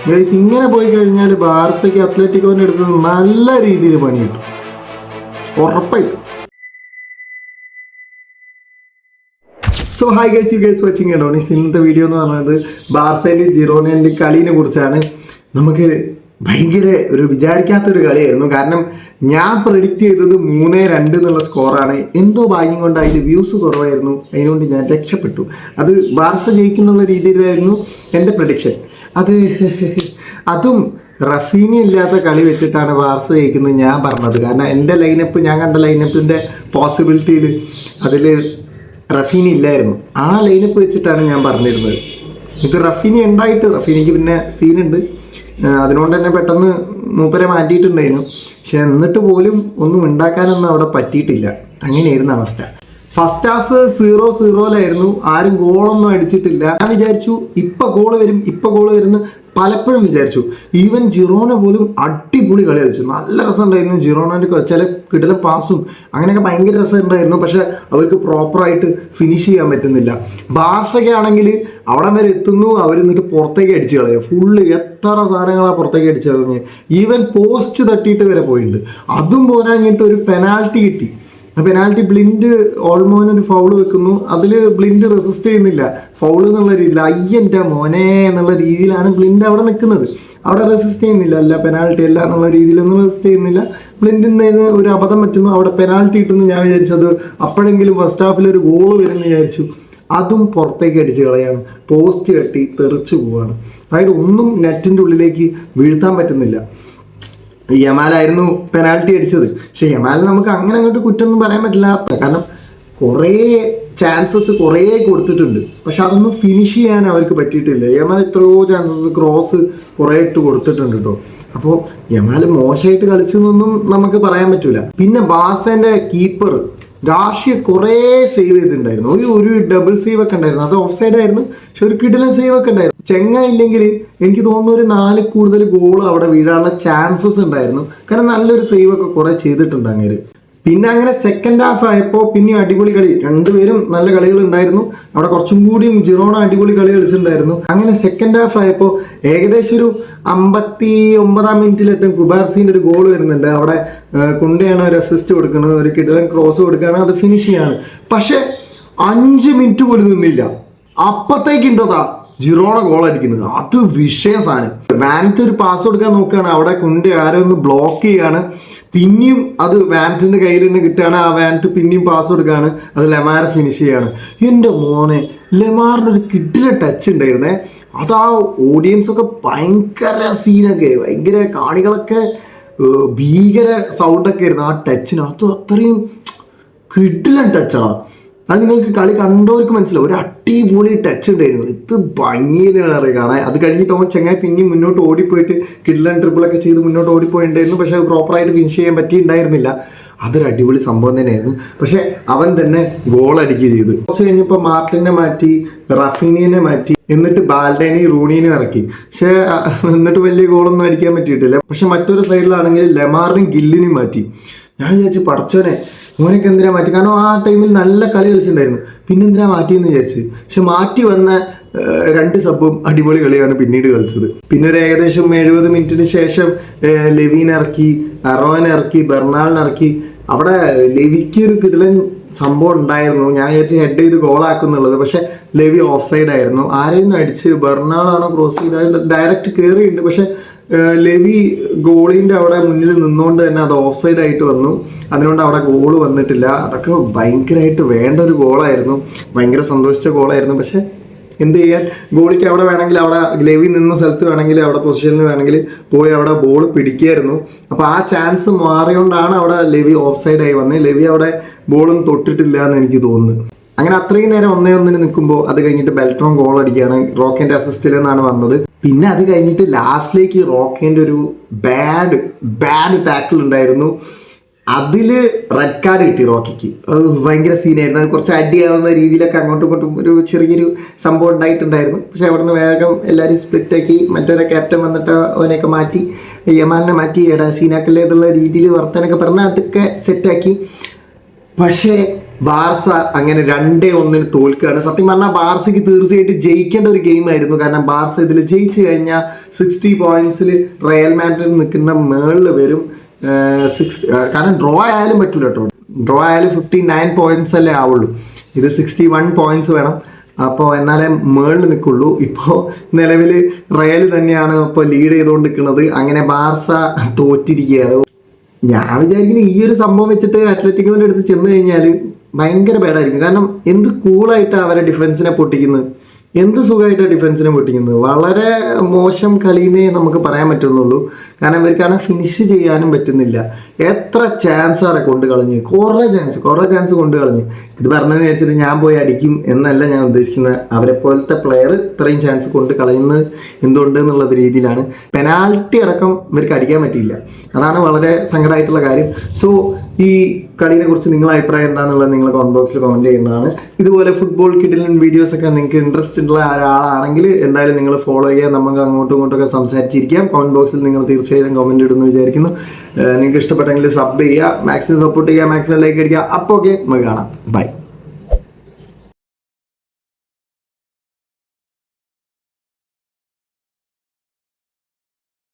Guys ഇങ്ങനെ പോയി കഴിഞ്ഞാൽ ബാർസയ്ക്ക് അത്ലറ്റിക്കോൻ്റെ അടുത്ത് നല്ല രീതിയിൽ പണി കിട്ടും, ഉറപ്പായിട്ടും. So hi guys, you guys watching Adonis. ഇന്നത്തെ വീഡിയോ എന്ന് പറയുന്നത് ബാർസേൻ്റെയും ജിറോണേൻ്റെയും കളീനെ കുറിച്ചാണ്. നമുക്ക് ഭയങ്കര ഒരു വിചാരിക്കാത്തൊരു കളിയായിരുന്നു. കാരണം ഞാൻ പ്രെഡിക്റ്റ് ചെയ്തത് 3-2 എന്നുള്ള സ്കോറാണ്. എന്തോ ഭാഗ്യം കൊണ്ട് അതിൽ വ്യൂസ് കുറവായിരുന്നു, അതിനുകൊണ്ട് ഞാൻ രക്ഷപ്പെട്ടു. അത് ബാർസ ജയിക്കുന്നുള്ള രീതിയിലായിരുന്നു എൻ്റെ പ്രഡിക്ഷൻ. അതും റഫീനി ഇല്ലാത്ത കളി വെച്ചിട്ടാണ് ബാർസ ജയിക്കുന്നത് ഞാൻ പറഞ്ഞത്. കാരണം എൻ്റെ ലൈനപ്പ്, ഞാൻ കണ്ട ലൈനപ്പിൻ്റെ പോസിബിലിറ്റിയിൽ അതിൽ റഫീനി ഇല്ലായിരുന്നു. ആ ലൈനപ്പ് വെച്ചിട്ടാണ് ഞാൻ പറഞ്ഞിരുന്നത്. ഇത് റഫീനി ഉണ്ടായിട്ട് റഫീനിക്ക് പിന്നെ സീനുണ്ട്, അതിനുകൊണ്ട് തന്നെ പെട്ടെന്ന് മൂപ്പരെ മാറ്റിയിട്ടുണ്ടായിരുന്നു. പക്ഷെ എന്നിട്ട് പോലും ഒന്നും ഉണ്ടാക്കാനൊന്നും അവിടെ പറ്റിയിട്ടില്ല. അങ്ങനെയായിരുന്നു അവസ്ഥ. ഫസ്റ്റ് ഹാഫ് 0-0 ആരും ഗോളൊന്നും അടിച്ചിട്ടില്ല. ഞാൻ വിചാരിച്ചു ഇപ്പം ഗോൾ വരുന്നു പലപ്പോഴും വിചാരിച്ചു. ഈവൻ ജിറോണ പോലും അടിപൊളി കളി കളിച്ചു, നല്ല രസമുണ്ടായിരുന്നു. ജിറോണൻ്റെ ചില കിടല പാസും അങ്ങനെയൊക്കെ ഭയങ്കര രസമുണ്ടായിരുന്നു. പക്ഷെ അവർക്ക് പ്രോപ്പറായിട്ട് ഫിനിഷ് ചെയ്യാൻ പറ്റുന്നില്ല. ബാർസയ്ക്കാണെങ്കിൽ അവിടെ വരെ എത്തുന്നു, അവർ എന്നിട്ട് പുറത്തേക്ക് അടിച്ച് കളയുക. ഫുള്ള് എത്ര സാധനങ്ങളാണ് പുറത്തേക്ക് അടിച്ച് കളഞ്ഞ്. ഈവൻ പോസ്റ്റ് തട്ടിയിട്ട് വരെ പോയിട്ടുണ്ട്. അതും പോരാഞ്ഞിട്ട് ഒരു പെനാൽറ്റി കിട്ടി. പെനാൽറ്റി ബ്ലിൻഡ് ഓൾമോനൊരു ഫൗള് വെക്കുന്നു, അതിൽ ബ്ലിൻഡ് റെസിസ്റ്റ് ചെയ്യുന്നില്ല. ഫൗള് എന്നുള്ള രീതിയിൽ അയ്യൻ്റെ മോനെ എന്നുള്ള രീതിയിലാണ് ബ്ലിൻഡ് അവിടെ നിൽക്കുന്നത്. അവിടെ റെസിസ്റ്റ് ചെയ്യുന്നില്ല, അല്ല പെനാൽറ്റി അല്ല എന്നുള്ള രീതിയിലൊന്നും റെസിസ്റ്റ് ചെയ്യുന്നില്ല. ബ്ലിൻഡിന് ഒരു അബദ്ധം പറ്റുന്നു, അവിടെ പെനാൽറ്റി കിട്ടുന്നു. ഞാൻ വിചാരിച്ചത് അപ്പോഴെങ്കിലും ഫസ്റ്റ് ഹാഫിൽ ഒരു ഗോള് വരുമെന്ന് വിചാരിച്ചു. അതും പുറത്തേക്ക് അടിച്ച് കളയാണ്, പോസ്റ്റ് കെട്ടി തെറിച്ചു പോവാണ്. അതായത് ഒന്നും നെറ്റിൻ്റെ ഉള്ളിലേക്ക് വീഴ്ത്താൻ പറ്റുന്നില്ല. യമാലായിരുന്നു പെനാൽറ്റി അടിച്ചത്. പക്ഷെ യമാലിന് നമുക്ക് അങ്ങനെ അങ്ങോട്ട് കുറ്റമൊന്നും പറയാൻ പറ്റില്ല. കാരണം കുറേ ചാൻസസ് കുറേ കൊടുത്തിട്ടുണ്ട്, പക്ഷെ അതൊന്നും ഫിനിഷ് ചെയ്യാൻ അവർക്ക് പറ്റിയിട്ടില്ല. യമാൽ എത്രയോ ചാൻസസ് ക്രോസ് കുറേ ഇട്ട് കൊടുത്തിട്ടുണ്ട് കേട്ടോ. അപ്പോൾ യമാൽ മോശമായിട്ട് കളിച്ചെന്നൊന്നും നമുക്ക് പറയാൻ പറ്റില്ല. പിന്നെ ബാർസേൻ്റെ കീപ്പർ ഗാർഷ്യ കുറേ സേവ് ചെയ്തിട്ടുണ്ടായിരുന്നു. ഒരു ഡബിൾ സേവ് ഒക്കെ ഉണ്ടായിരുന്നു, അത് ഓഫ് സൈഡ് ആയിരുന്നു. പക്ഷെ ഒരു കിടിലൻ സേവ് ഒക്കെ ഉണ്ടായിരുന്നു. ഇല്ലെങ്കിൽ എനിക്ക് തോന്നുന്നു ഒരു 4 കൂടുതൽ ഗോൾ അവിടെ വീഴാനുള്ള ചാൻസസ് ഉണ്ടായിരുന്നു. കാരണം നല്ലൊരു സേവ് ഒക്കെ കുറേ ചെയ്തിട്ടുണ്ട് അങ്ങനെ. പിന്നെ അങ്ങനെ സെക്കൻഡ് ഹാഫ് ആയപ്പോൾ പിന്നെ അടിപൊളി കളി, രണ്ടുപേരും നല്ല കളികൾ ഉണ്ടായിരുന്നു. അവിടെ കുറച്ചും കൂടിയും ജിറോണ അടിപൊളി കളി കളിച്ചിട്ടുണ്ടായിരുന്നു. അങ്ങനെ സെക്കൻഡ് ഹാഫ് ആയപ്പോൾ ഏകദേശം ഒരു 59-ാം മിനിറ്റിലെത്തും കുബാർസിൻ്റെ ഒരു ഗോൾ വരുന്നുണ്ട്. അവിടെ കുണ്ടയാണ് ഒരു അസിസ്റ്റ് കൊടുക്കുന്നത്, ഒരു കിടിലൻ ക്രോസ് കൊടുക്കുകയാണ്, അത് ഫിനിഷ് ചെയ്യാണ്. പക്ഷെ 5 മിനിറ്റ് പോലും നിന്നില്ല, അപ്പത്തേക്കുണ്ടോതാ ജിറോണ ഗോൾ അടിക്കുന്നത്. അത് വിഷയ സാധനം. വാനറ്റ് ഒരു പാസ് കൊടുക്കാൻ നോക്കുകയാണ്, അവിടെ കൊണ്ട് ആരോ ഒന്ന് ബ്ലോക്ക് ചെയ്യാണ്. പിന്നെയും അത് വാനറ്റിൻ്റെ കയ്യിൽ നിന്ന് കിട്ടുകയാണ്. ആ വാനറ്റ് പിന്നെയും പാസ് കൊടുക്കുകയാണ്, അത് ലെമാർ ഫിനിഷ് ചെയ്യാണ്. എൻ്റെ മോനെ, ലെമാറിൻ്റെ ഒരു കിഡില ടച്ച് ഉണ്ടായിരുന്നേ. അത് ആ ഓഡിയൻസൊക്കെ ഭയങ്കര സീനൊക്കെ, ഭയങ്കര കാണികളൊക്കെ ഭീകര സൗണ്ടൊക്കെ ആയിരുന്നു ആ ടച്ചിന്. അത് അത്രയും കിഡിലൻ ടച്ചാണ്. അത് നിങ്ങൾക്ക് കളി കണ്ടവർക്ക് മനസ്സിലാവും, ഒരു അടിപൊളി ടച്ച് ഉണ്ടായിരുന്നു. ഇത് ഭംഗിയിലാണ് കാണാൻ. അത് കഴിഞ്ഞിട്ട് അവൻ ചെങ്ങായി പിന്നെയും മുന്നോട്ട് ഓടിപ്പോയിട്ട് കിഡ്ലൻ ട്രിപ്പിളൊക്കെ ചെയ്ത് മുന്നോട്ട് ഓടിപ്പോയിട്ടുണ്ടായിരുന്നു. പക്ഷെ അത് പ്രോപ്പറായിട്ട് ഫിനിഷ് ചെയ്യാൻ പറ്റിയിട്ടുണ്ടായിരുന്നില്ല. അതൊരു അടിപൊളി സംഭവം തന്നെയായിരുന്നു. പക്ഷെ അവൻ തന്നെ ഗോൾ അടിക്കുകയും ചെയ്തു. കുറച്ച് കഴിഞ്ഞപ്പോൾ മാർട്ടിനെ മാറ്റി, റഫീനിയെ മാറ്റി, എന്നിട്ട് ബാൽഡേനെയും റൂണിനെയും ഇറക്കി. പക്ഷെ എന്നിട്ട് വലിയ ഗോളൊന്നും അടിക്കാൻ പറ്റിയിട്ടില്ല. പക്ഷെ മറ്റൊരു സൈഡിലാണെങ്കിൽ ലെമാറിനെയും ഗില്ലിനെയും മാറ്റി. ഞാൻ വിചാരിച്ചു പടച്ചോനെ മോനൊക്കെ എന്തിനാ മാറ്റി, കാരണം ആ ടൈമിൽ നല്ല കളി കളിച്ചിട്ടുണ്ടായിരുന്നു, പിന്നെ എന്തിനാ മാറ്റിയെന്ന് വിചാരിച്ച്. പക്ഷെ മാറ്റി വന്ന 2 സബും അടിപൊളി കളിയാണ് പിന്നീട് കളിച്ചത്. പിന്നെ ഒരു ഏകദേശം 70 മിനിറ്റിന് ശേഷം ലെവീനെ ഇറക്കി, അറോനെ ഇറക്കി, ബെർണാളിനെ ഇറക്കി. അവിടെ ലെവിക്ക് ഒരു കിടിലൻ സംഭവം ഉണ്ടായിരുന്നു. ഞാൻ വിചാരിച്ച് ഹെഡ് ചെയ്ത് ഗോളാക്കുന്നുള്ളത്, പക്ഷെ ലെവി ഓഫ് സൈഡ് ആയിരുന്നു. ആരെയും അടിച്ച് ബെർണാളാണോ ക്രോസ് ചെയ്ത് ഡയറക്റ്റ് കയറിയിട്ടുണ്ട്. പക്ഷെ ലെവി ഗോളിൻ്റെ അവിടെ മുന്നിൽ നിന്നുകൊണ്ട് തന്നെ അത് ഓഫ് സൈഡ് ആയിട്ട് വന്നു. അതുകൊണ്ട് അവിടെ ഗോൾ വന്നിട്ടില്ല. അതൊക്കെ ഭയങ്കരമായിട്ട് വേണ്ട ഒരു ഗോളായിരുന്നു, ഭയങ്കര സന്തോഷിച്ച ഗോളായിരുന്നു. പക്ഷെ എന്ത് ചെയ്യാൻ, ഗോളിക്ക് അവിടെ വേണമെങ്കിൽ, അവിടെ ലെവി നിന്ന സ്ഥലത്ത് വേണമെങ്കിൽ, അവിടെ പൊസിഷനിൽ വേണമെങ്കിൽ പോയി അവിടെ ബോൾ പിടിക്കായിരുന്നു. അപ്പോൾ ആ ചാൻസ് മാറിയോണ്ടാണ് അവിടെ ലെവി ഓഫ് സൈഡ് ആയി വന്നത്. ലെവി അവിടെ ബോളും തൊട്ടിട്ടില്ല എന്ന് എനിക്ക് തോന്നുന്നു. അങ്ങനെ അത്രയും നേരം 1-1 നിൽക്കുമ്പോൾ അത് കഴിഞ്ഞിട്ട് ബെൽട്രോൺ ഗോൾ അടിക്കുകയാണ്, റോക്കിൻ്റെ അസിസ്റ്റിൽ നിന്നാണ് വന്നത്. പിന്നെ അത് കഴിഞ്ഞിട്ട് ലാസ്റ്റിലേക്ക് റോക്കിൻ്റെ ഒരു ബാഡ് ടാക്കിൾ ഉണ്ടായിരുന്നു. അതിൽ റെഡ് കാർഡ് കിട്ടി റോക്കിക്ക്. ഭയങ്കര സീനായിരുന്നു. അത് കുറച്ച് അടിയാവുന്ന രീതിയിലൊക്കെ അങ്ങോട്ടും ഇങ്ങോട്ടും ഒരു ചെറിയൊരു സംഭവം ഉണ്ടായിട്ടുണ്ടായിരുന്നു. പക്ഷെ അവിടെ നിന്ന് വേഗം എല്ലാവരും സ്പ്ലിറ്റാക്കി, മറ്റൊരു ക്യാപ്റ്റൻ വന്നിട്ട് അവനെയൊക്കെ മാറ്റി, യമാലിനെ മാറ്റി, സീനാക്കല്ലേ എന്നുള്ള രീതിയിൽ വർത്തനൊക്കെ പറഞ്ഞാൽ അതൊക്കെ സെറ്റാക്കി. പക്ഷേ ബാർസ അങ്ങനെ 2-1 തോൽക്കുകയാണ്. സത്യം പറഞ്ഞാൽ ബാർസയ്ക്ക് തീർച്ചയായിട്ടും ജയിക്കേണ്ട ഒരു ഗെയിം ആയിരുന്നു. കാരണം ബാർസ ഇതിൽ ജയിച്ചു കഴിഞ്ഞാൽ 60 പോയിന്റ്സിൽ റയൽ മാഡ്രിഡ് നിൽക്കുന്ന മേളിൽ വരും. കാരണം ഡ്രോ ആയാലും പറ്റൂല കേട്ടോ. ഡ്രോ ആയാലും 59 പോയിന്റ്സ് അല്ലേ ആവുള്ളൂ. ഇത് 61 പോയിന്റ്സ് വേണം. അപ്പോൾ എന്നാലേ മേളിൽ നിൽക്കുള്ളൂ. ഇപ്പോൾ നിലവിൽ റയൽ തന്നെയാണ് ഇപ്പോൾ ലീഡ് ചെയ്തുകൊണ്ട് നിൽക്കുന്നത്. അങ്ങനെ ബാർസ തോറ്റിരിക്കുകയാണ്. ഞാൻ വിചാരിക്കുന്നത് ഈ ഒരു സംഭവം വെച്ചിട്ട് അത്ലറ്റിക്കോന്റെ അടുത്ത് ചെന്ന് കഴിഞ്ഞാൽ ഭയങ്കര ബാഡായിരിക്കും. കാരണം എന്ത് കൂളായിട്ടാണ് അവരെ ഡിഫൻസിനെ പൊട്ടിക്കുന്നത്, എന്ത് സുഖമായിട്ടാണ് ഡിഫൻസിനെ പൊട്ടിക്കുന്നത്. വളരെ മോശം കളിയെന്നേ നമുക്ക് പറയാൻ പറ്റുന്നുള്ളൂ. കാരണം ഇവർക്കാണ് ഫിനിഷ് ചെയ്യാനും പറ്റുന്നില്ല. എത്ര ചാൻസാണ് കൊണ്ട് കളഞ്ഞ്, കുറേ ചാൻസ് കൊണ്ട് കളഞ്ഞ്. ഇത് പറഞ്ഞതെന്ന് വിചാരിച്ചിട്ട് ഞാൻ പോയി അടിക്കും എന്നല്ല ഞാൻ ഉദ്ദേശിക്കുന്നത്. അവരെ പോലത്തെ പ്ലെയർ ഇത്രയും ചാൻസ് കൊണ്ട് കളയുന്നത് എന്തുകൊണ്ട് എന്നുള്ളത് രീതിയിലാണ്. പെനാൽറ്റി അടക്കം ഇവർക്ക് അടിക്കാൻ പറ്റിയില്ല. അതാണ് വളരെ സങ്കടമായിട്ടുള്ള കാര്യം. സോ ഈ കളിയെ കുറിച്ച് നിങ്ങളുടെ അഭിപ്രായം എന്താണെന്നുള്ളത് നിങ്ങൾ കമന്റ് ബോക്സിൽ കമന്റ് ചെയ്യുന്നതാണ്. ഇതുപോലെ ഫുട്ബോൾ കിഡിലൻ വീഡിയോസ് ഒക്കെ നിങ്ങൾക്ക് ഇൻട്രസ്റ്റ് ഉള്ള ഒരാളാണെങ്കിൽ എന്തായാലും നിങ്ങൾ ഫോളോ ചെയ്യുക. നമുക്ക് അങ്ങോട്ടും ഇങ്ങോട്ടൊക്കെ സംസാരിച്ചിരിക്കാം. കമന്റ് ബോക്സിൽ നിങ്ങൾ തീർച്ചയായും കമന്റ് ഇടുന്നു വിചാരിക്കുന്നു. നിങ്ങൾക്ക് ഇഷ്ടപ്പെട്ടെങ്കിൽ സബ് ചെയ്യുക, മാക്സിമം സപ്പോർട്ട് ചെയ്യുക, മാക്സിമം ലൈക്ക് അടിക്കുക. അപ്പോൾ ഓക്കെ, നമുക്ക് കാണാം. ബൈ.